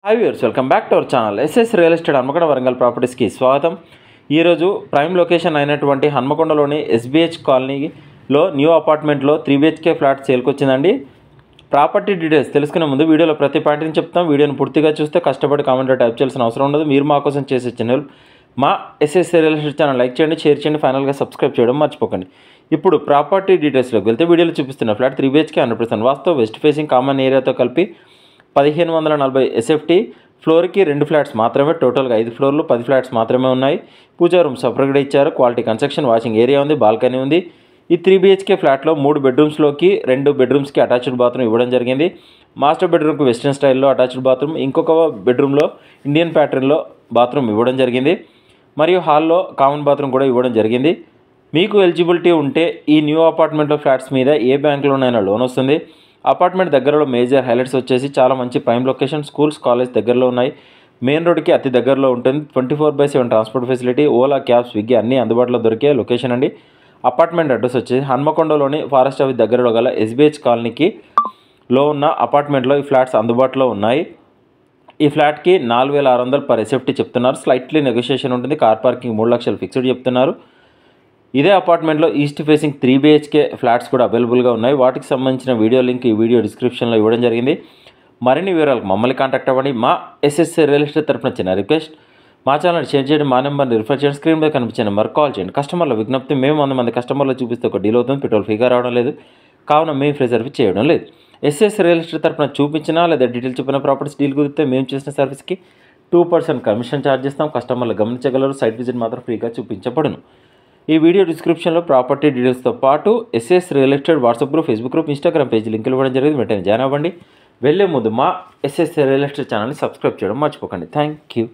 Hi viewers, welcome back to our channel. SS real estate Hanamkonda Warangal ప్రాపర్టీస్కి స్వాగతం. ఈరోజు prime location అయినటువంటి హన్మకొండలోని ఎస్బిహెచ్ కాలనీలో న్యూ అపార్ట్మెంట్లో 3 BHK ఫ్లాట్ సేల్కి వచ్చిందండి. ప్రాపర్టీ డీటెయిల్స్ తెలుసుకునే ముందు వీడియోలో ప్రతి పాయింట్ని చెప్తాం. వీడియోని పూర్తిగా చూస్తే కష్టపడి కామెంట్లో టైప్ చేయాల్సిన అవసరం ఉండదు. మీరు మా కోసం చేసే ఛానల్ మా SS real estate channel like చేయండి, షేర్ చేయండి, ఫైనల్గా సబ్స్క్రైబ్ చేయడం మర్చిపోకండి. ఇప్పుడు ప్రాపర్టీ డీటెయిల్స్లోకి వెళ్తే వీడియోలో చూపిస్తున్న ఫ్లాట్ 3 BHK 100% వాస్తవ, వెస్ట్ ఫేసింగ్, కామన్ ఏరియాతో కలిపి 1540 SFT. ఫ్లోర్కి 2 ఫ్లాట్స్ మాత్రమే, టోటల్గా 5 ఫ్లోర్లు 10 ఫ్లాట్స్ మాత్రమే ఉన్నాయి. పూజా రూమ్ సపరేట్గా ఇచ్చారు. క్వాలిటీ కన్స్ట్రక్షన్, వాషింగ్ ఏరియా ఉంది, బాల్కనీ ఉంది. ఈ 3 BHK ఫ్లాట్లో 3 బెడ్రూమ్స్లోకి 2 బెడ్రూమ్స్కి అటాచ్డ్ బాత్రూమ్ ఇవ్వడం జరిగింది. మాస్టర్ బెడ్రూమ్కి వెస్టర్న్ స్టైల్లో అటాచ్డ్ బాత్రూమ్, ఇంకొక బెడ్రూమ్లో ఇండియన్ ప్యాటర్న్లో బాత్రూమ్ ఇవ్వడం జరిగింది. మరియు హాల్లో కామన్ బాత్రూమ్ కూడా ఇవ్వడం జరిగింది. మీకు ఎలిజిబిలిటీ ఉంటే ఈ న్యూ అపార్ట్మెంట్లో ఫ్లాట్స్ మీద ఏ బ్యాంకులోనైనా లోన్ వస్తుంది. అపార్ట్మెంట్ దగ్గరలో మేజర్ హైలైట్స్ వచ్చేసి చాలా మంచి ప్రైమ్ లొకేషన్, స్కూల్స్, కాలేజ్ దగ్గరలో ఉన్నాయి. మెయిన్ రోడ్కి అతి దగ్గరలో ఉంటుంది. 24/7 transport facility, Ola, cab, Swiggy అన్నీ అందుబాటులో దొరికే లొకేషన్ అండి. అపార్ట్మెంట్ అడ్రస్ వచ్చేసి హన్మకొండలోని ఫారెస్ట్ ఆఫీస్ దగ్గరలో గల ఎస్బిహెచ్ కాలనీకి లో ఉన్న అపార్ట్మెంట్లో ఈ ఫ్లాట్స్ అందుబాటులో ఉన్నాయి. ఈ ఫ్లాట్కి 4600 పర్ SFT చెప్తున్నారు. స్లైట్లీ నెగోషియేషన్ ఉంటుంది. కార్ పార్కింగ్ 3 లక్షలు ఫిక్స్డ్ చెప్తున్నారు. ఇదే అపార్ట్మెంట్లో ఈస్ట్ ఫేసింగ్ 3 BHK ఫ్లాట్స్ కూడా అవైలబుల్గా ఉన్నాయి. వాటికి సంబంధించిన వీడియో లింక్ ఈ వీడియో డిస్క్రిప్షన్లో ఇవ్వడం జరిగింది. మరిన్ని వివరాలకు మమ్మల్ని కాంటాక్ట్ అవ్వండి. మా ఎస్ఎస్ రియల్ ఎస్టేట్ తరఫున చిన్న రిక్వెస్ట్, మా ఛానల్ షేర్ చేయండి, మా నెంబర్ని రిఫర్ చేయండి, స్క్రీన్ మీద కనిపించే నెంబర్ కాల్ చేయండి. కస్టమర్ల విజ్ఞప్తి, మేము 100 మంది కస్టమర్లు చూపిస్తే ఒక డీల్ అవుతుంది, పెట్రోల్ ఫ్రీగా రావడం లేదు, కావున మేము ఫ్రీ సర్వీస్ చేయడం లేదు. ఎస్ఎస్ రియల్ ఎస్టేట్ తరఫున చూపించినా లేదా డీటెయిల్ చెప్పిన ప్రాపర్టీస్ డీల్ కుదిరితే మేము చేసిన సర్వీస్కి 2% కమిషన్ ఛార్జ్ చేస్తాం. కస్టమర్లు గమనించగలరు. సైట్ విజిట్ మాత్రం ఫ్రీగా చూపించబడును. ఈ వీడియో డిస్క్రిప్షన్లో ప్రాపర్టీ డీటెయిల్స్తో పాటు SS real estate WhatsApp group, Facebook group, Instagram page లింకులు ఇవ్వడం జరిగింది. వెంటనే జాయిన్ అవ్వండి. వెళ్ళే ముందు మా ఎస్ఎస్ రియల్ ఎస్టేట్ ఛానల్ని సబ్స్క్రైబ్ చేయడం మర్చిపోకండి. Thank you.